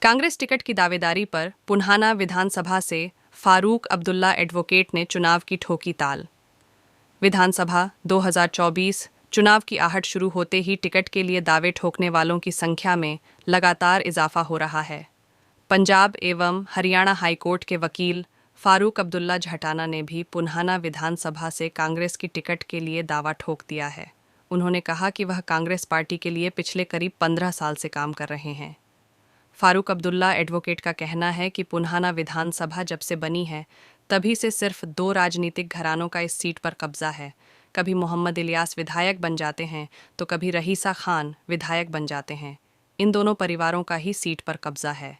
Congress ticket की दावेदारी पर पुन्हाना विधानसभा से फारूक अब्दुल्ला एडवोकेट ने चुनाव की ठोकी ताल। विधानसभा 2024 चुनाव की आहट शुरू होते ही टिकट के लिए दावे ठोकने वालों की संख्या में लगातार इजाफा हो रहा है। पंजाब एवं हरियाणा हाईकोर्ट के वकील फारूक अब्दुल्ला झटाना ने भी पुन्हाना विधानसभा से कांग्रेस की टिकट के लिए दावा ठोक दिया है। उन्होंने कहा कि वह कांग्रेस पार्टी के लिए पिछले करीब 15 साल से काम कर रहे हैं। फारूक अब्दुल्ला एडवोकेट का कहना है कि पुन्हाना विधानसभा जब से बनी है तभी से सिर्फ 2 राजनीतिक घरानों का इस सीट पर कब्जा है। कभी मोहम्मद इलियास विधायक बन जाते हैं तो कभी रहीसा खान विधायक बन जाते हैं। इन दोनों परिवारों का ही सीट पर कब्जा है।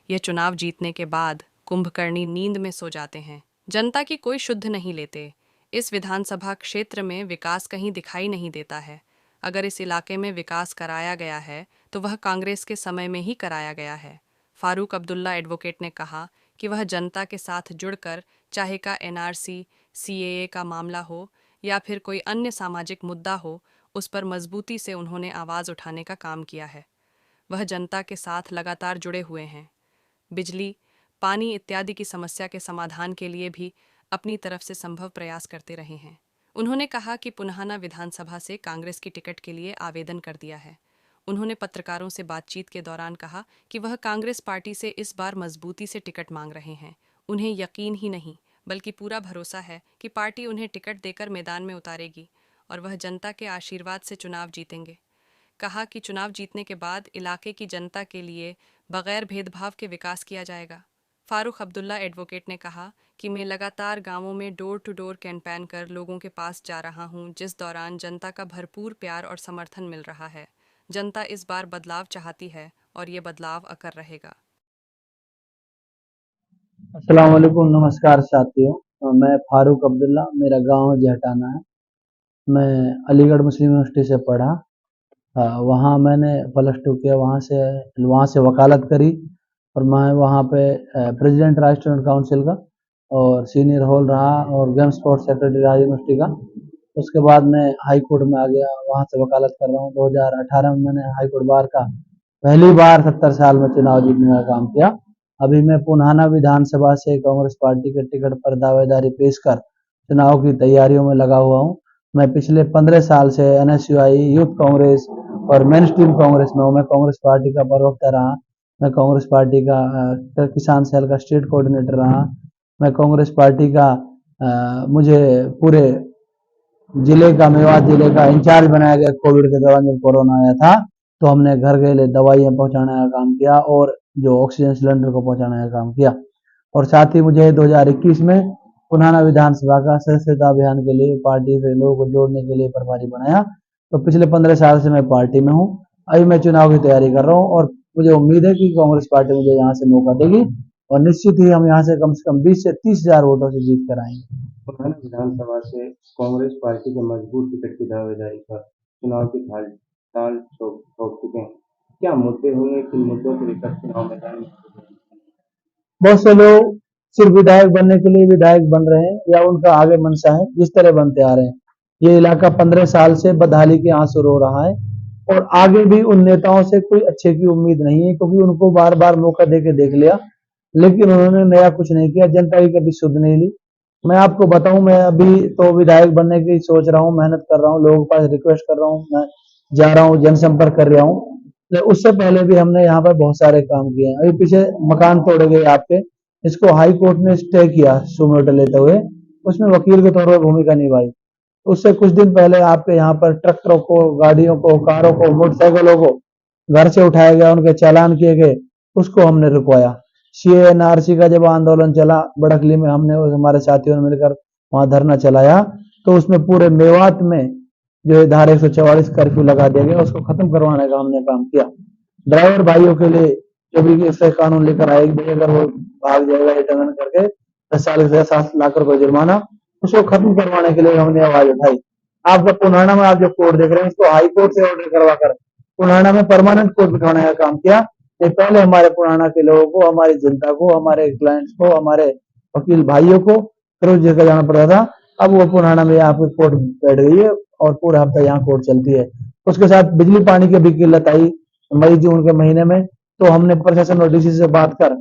यह चुनाव जीतने के बाद कुंभकर्णी नींद में सो जाते हैं। जनता की कोई शुद्ध नहीं लेते। इस विधानसभा क्षेत्र में विकास कहीं दिखाई नहीं देता है। अगर इस इलाके में विकास कराया गया है तो वह कांग्रेस के समय में ही कराया गया है। फारूक अब्दुल्ला एडवोकेट ने कहा कि वह जनता के साथ जुड़कर, चाहे का एनआरसी, सीएए का मामला हो या फिर कोई अन्य सामाजिक मुद्दा हो, उस पर मजबूती से उन्होंने आवाज़ उठाने का काम किया है। वह जनता के साथ लगातार जुड़े हुए हैं। बिजली, पानी इत्यादि की समस्या के समाधान के लिए भी अपनी तरफ से संभव प्रयास करते रहे हैं। उन्होंने कहा कि पुन्हाना विधानसभा से कांग्रेस की टिकट के लिए आवेदन कर दिया है। उन्होंने पत्रकारों से बातचीत के दौरान कहा कि वह कांग्रेस पार्टी से इस बार मजबूती से टिकट मांग रहे हैं। उन्हें यकीन ही नहीं बल्कि पूरा भरोसा है कि पार्टी उन्हें टिकट देकर मैदान में उतारेगी और वह जनता के आशीर्वाद से चुनाव जीतेंगे। कहा कि चुनाव जीतने के बाद इलाके की जनता के लिए बगैर भेदभाव के विकास किया जाएगा। फारूक अब्दुल्ला एडवोकेट ने कहा कि मैं लगातार गांवों में डोर टू डोर कैंपेन कर लोगों के पास जा रहा हूं, जिस दौरान जनता का भरपूर प्यार और समर्थन मिल रहा है। जनता इस बार बदलाव चाहती है और ये बदलाव अकर रहेगा। अस्सलाम वालेकुम, नमस्कार साथियों। मैं फारूक अब्दुल्ला, मेरा गांव जहटाना है। मैं अलीगढ़ मुस्लिम यूनिवर्सिटी से पढ़ा। वहाँ मैंने +2 किया, वहाँ से वकालत करी और मैं वहाँ पे प्रेसिडेंट रहा स्टूडेंट काउंसिल का और सीनियर हॉल रहा और गेम स्पोर्ट्स सेक्रेटरी रहा यूनिवर्सिटी का। उसके बाद मैं हाई कोर्ट में आ गया, वहाँ से वकालत कर रहा हूँ। 2018 में मैंने हाई कोर्ट बार का पहली बार 70 साल में चुनाव जीतने का काम किया। अभी मैं पुन्हाना विधानसभा से कांग्रेस पार्टी के टिकट पर दावेदारी पेश कर चुनाव की तैयारियों में लगा हुआ हूँ। मैं पिछले 15 साल से एनएसयूआई, यूथ कांग्रेस और मेन स्ट्रीम कांग्रेस में हूँ। मैं कांग्रेस पार्टी का प्रवक्ता रहा। मैं कांग्रेस पार्टी का किसान सेल का स्टेट कोऑर्डिनेटर रहा। मैं कांग्रेस पार्टी का मुझे पूरे जिले का, मेवात जिले का इंचार्ज बनाया गया। कोविड के दौरान जब कोरोना आया था तो हमने घर घर दवाइयाँ पहुंचाने का काम किया और जो ऑक्सीजन सिलेंडर को पहुंचाने का काम किया। और साथ ही मुझे 2021 में पुन्हाना विधानसभा का सदस्यता अभियान के लिए पार्टी से लोगों को जोड़ने के लिए प्रभारी बनाया। तो पिछले 15 साल से मैं पार्टी में हूँ। अभी मैं चुनाव की तैयारी कर रहा हूँ और मुझे उम्मीद है कि कांग्रेस पार्टी मुझे यहाँ से मौका देगी और निश्चित ही हम यहाँ से कम 20 से 30 हजार वोटों से जीत कर आएंगे। पुराना विधानसभा से कांग्रेस पार्टी के मजबूत टिकट की दावेदारी पर चुनाव की ताल ठोक चुके हैं। क्या मुद्दे होंगे, किन मुद्दों को लेकर चुनाव मैदान में? बहुत से लोग सिर्फ विधायक बनने के लिए विधायक बन रहे हैं या उनका आगे मंशा है, जिस तरह बनते आ रहे हैं। ये इलाका 15 साल से बदहाली के आंसू रो रहा है और आगे भी उन नेताओं से कोई अच्छे की उम्मीद नहीं है, क्योंकि उनको बार बार मौका दे के देख लिया लेकिन उन्होंने नया कुछ नहीं किया। जनता की कभी सुध नहीं ली। मैं आपको बताऊं, मैं अभी तो विधायक बनने की सोच रहा हूँ, मेहनत कर रहा हूँ, लोगों के पास रिक्वेस्ट कर रहा हूँ, मैं जा रहा हूँ, जनसंपर्क कर रहा हूँ। तो उससे पहले भी हमने यहाँ पर बहुत सारे काम किए हैं। अभी पीछे मकान तोड़े गए आपके, इसको हाई कोर्ट ने स्टे किया सुमोटो लेते हुए, उसमें वकील के तौर पर भूमिका निभाई। उससे कुछ दिन पहले आपके यहाँ पर ट्रैक्टरों को, गाड़ियों को, कारों को, मोटरसाइकिलों को घर से उठाया गया, उनके चालान किए गए, उसको हमने रुकवाया। सीएनआरसी का जब आंदोलन चला बड़कली में, हमने हमारे साथियों ने मिलकर वहां धरना चलाया तो उसमें पूरे मेवात में जो धारा 144 कर्फ्यू लगा दिया गया, उसको खत्म करवाने का हमने काम किया। ड्राइवर भाइयों के लिए जो भी इससे कानून लेकर आएगी, अगर वो भाग जाएगा रिटर्न करके 10 साल से 7 लाख रुपए जुर्माना, उसको खत्म करवाने के लिए हमने आवाज उठाई। आपका पुराना में आप जो कोर्ट देख रहे हैं, इसको हाई कोर्ट से ऑर्डर करवा कर पुराना में परमानेंट कोर्ट बिठाने का काम किया। ये पहले हमारे पुराना के लोगों को, हमारी जनता को, हमारे क्लाइंट्स को, हमारे वकील भाइयों को रोज जगह जाना पड़ता था। अब वो पुराना में आपकी कोर्ट बैठ गई है और पूरा हफ्ता यहाँ कोर्ट चलती है। उसके साथ बिजली पानी की भी किल्लत आई मई जून के महीने में। तो हमने प्रशासन और डीसी से बात कर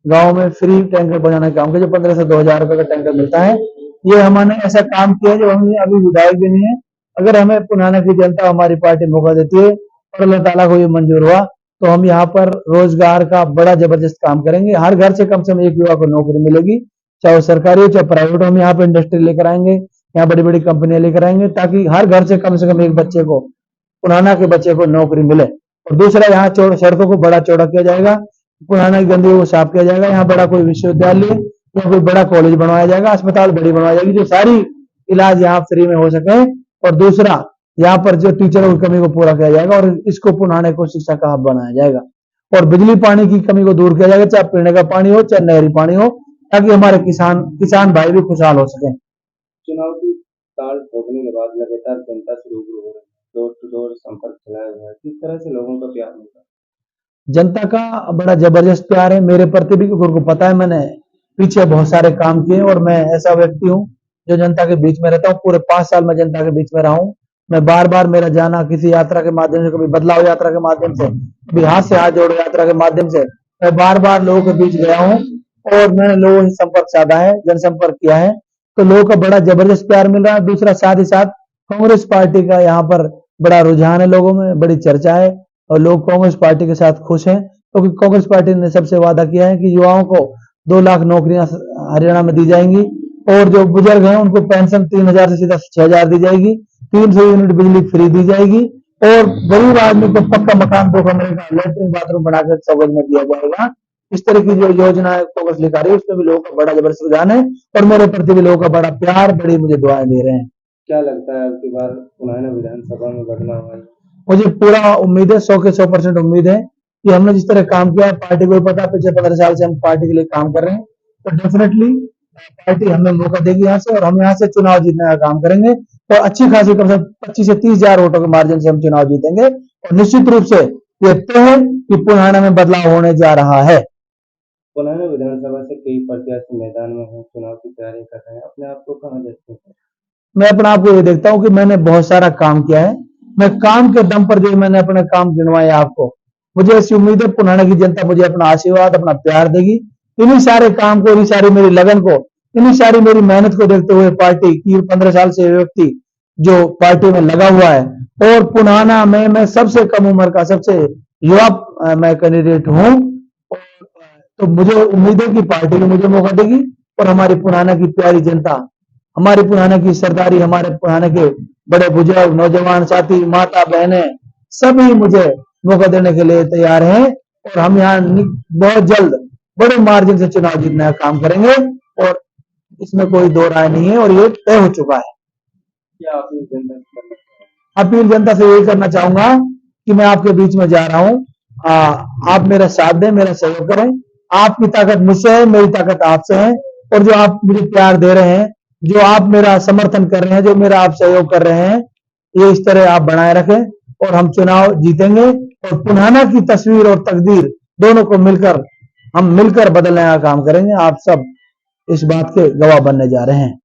गांव में फ्री टैंकर पहुंचाने का काम किया, जो 15 से 2,000 रुपए का टैंकर मिलता है। ये हमने ऐसा काम किया जो हम अभी विधायक भी नहीं है। अगर हमें पुराना की जनता हमारी पार्टी मौका देती है और अल्लाह ताला को ये मंजूर हुआ तो हम यहाँ पर रोजगार का बड़ा जबरदस्त काम करेंगे। हर घर से कम एक युवा को नौकरी मिलेगी, चाहे वो सरकारी हो चाहे प्राइवेट। हम यहाँ पे इंडस्ट्री लेकर आएंगे, यहाँ बड़ी बड़ी कंपनियां लेकर आएंगे, ताकि हर घर से कम एक बच्चे को, पुराना के बच्चे को नौकरी मिले। और दूसरा, यहाँ सड़कों को बड़ा चौड़ा किया जाएगा, पुराना की गंदगी को साफ किया जाएगा। यहाँ बड़ा कोई विश्वविद्यालय या कोई बड़ा कॉलेज बनवाया जाएगा, अस्पताल बड़ी बनवाई जाएगी, जो सारी इलाज यहाँ फ्री में हो सके। और दूसरा, यहाँ पर जो टीचरों की कमी को पूरा किया जाएगा और इसको पुराने को शिक्षा का हब बनाया जाएगा। और बिजली पानी की कमी को दूर किया जाएगा, चाहे पीने का पानी हो चाहे नहरी पानी हो, ताकि हमारे किसान भाई भी खुशहाल हो सके। चुनाव की ताल ठोकने के बाद लगातार जनता से रूबरू हो रहे हैं, डोर टू डोर संपर्क चलाया हुआ है, किस तरह से लोगों का प्यार मिला? जनता का बड़ा जबरदस्त प्यार है मेरे प्रति भी, क्योंकि उनको पता है मैंने पीछे बहुत सारे काम किए और मैं ऐसा व्यक्ति हूँ जो जनता के बीच में रहता हूँ। पूरे 5 साल में जनता के बीच में रहा हूँ। मैं बार बार मेरा जाना किसी यात्रा के माध्यम से, कभी बदलाव यात्रा के माध्यम से, कभी हाथ से हाथ जोड़ो यात्रा के माध्यम से, मैं बार बार लोगों के बीच गया हूँ और मैंने लोगों से संपर्क साधा है, जनसंपर्क किया है। तो लोगों का बड़ा जबरदस्त प्यार मिल रहा है। दूसरा, साथ ही साथ कांग्रेस पार्टी का यहाँ पर बड़ा रुझान है, लोगों में बड़ी चर्चा है और लोग कांग्रेस पार्टी के साथ खुश हैं, क्योंकि कांग्रेस पार्टी ने सबसे वादा किया है कि युवाओं को 2 लाख नौकरियां हरियाणा में दी जाएंगी और जो बुजुर्ग हैं उनको पेंशन 3,000 से सीधा 6,000 दी जाएगी, 300 यूनिट बिजली फ्री दी जाएगी और गरीब आदमी को पक्का मकान 2 कमरे का लेटरिन बाथरूम बनाकर सौगंध में दिया जाएगा। इस तरह की जो योजना है कांग्रेस लेकर आ रही है, उसमें भी लोगों का बड़ा जबरदस्त रुझान है और मेरे प्रति भी लोगों का बड़ा प्यार, बड़ी मुझे दुआएं दे रहे हैं। क्या लगता है अब की बार पुराना विधानसभा में बदलाव आएगा? मुझे पूरा उम्मीद है, 100 के 100% उम्मीद है कि हमने जिस तरह काम किया, पार्टी को भी पता है पिछले 15 साल से हम पार्टी के लिए काम कर रहे हैं, तो डेफिनेटली पार्टी हमें मौका देगी यहाँ से और हम यहाँ से चुनाव जीतने का काम करेंगे और अच्छी खासी 25 से 30,000 वोटों के मार्जिन से हम चुनाव जीतेंगे। और निश्चित रूप से ये तय है कि पुराना में बदलाव होने जा रहा है। पुराना विधानसभा से कई प्रत्याशी मैदान में हैं, चुनाव की तैयारी कर रहे हैं, अपने आप को कहाँ देखते हैं? मैं अपने आप को ये देखता हूँ कि मैंने बहुत सारा काम किया है। मैं काम के दम पर जो मैंने अपने काम गिनवाए आपको, मुझे ऐसी उम्मीद है पुराना की जनता मुझे अपना आशीर्वाद, अपना प्यार देगी। इन्हीं सारे काम को, इन्हीं सारी मेरी लगन को, इन्हीं सारी मेरी मेहनत को देखते हुए पार्टी की 15 साल से व्यक्ति जो पार्टी में लगा हुआ है और पुराना में मैं सबसे कम उम्र का, सबसे युवा मैं कैंडिडेट हूँ, तो मुझे उम्मीद है कि पार्टी भी मुझे मौका देगी और हमारी पुराना की प्यारी जनता, हमारे पुराने की सरदारी, हमारे पुराने के बड़े बुजुर्ग, नौजवान साथी, माता बहनें सभी मुझे मौका देने के लिए तैयार हैं और हम यहाँ बहुत जल्द बड़े मार्जिन से चुनाव जीतने का काम करेंगे और इसमें कोई दो राय नहीं है और ये तय हो चुका है। क्या अपनी जनता से करना चाहेंगे? अपील जनता से यही करना चाहूंगा कि मैं आपके बीच में जा रहा हूँ, आप मेरा साथ दें, मेरा सहयोग करें। आपकी ताकत मुझसे है, मेरी ताकत आपसे है और जो आप मुझे प्यार दे रहे हैं, जो आप मेरा समर्थन कर रहे हैं, जो मेरा आप सहयोग कर रहे हैं, ये इस तरह आप बनाए रखें और हम चुनाव जीतेंगे और पुराना की तस्वीर और तकदीर दोनों को मिलकर, हम मिलकर बदलने का काम करेंगे। आप सब इस बात के गवाह बनने जा रहे हैं।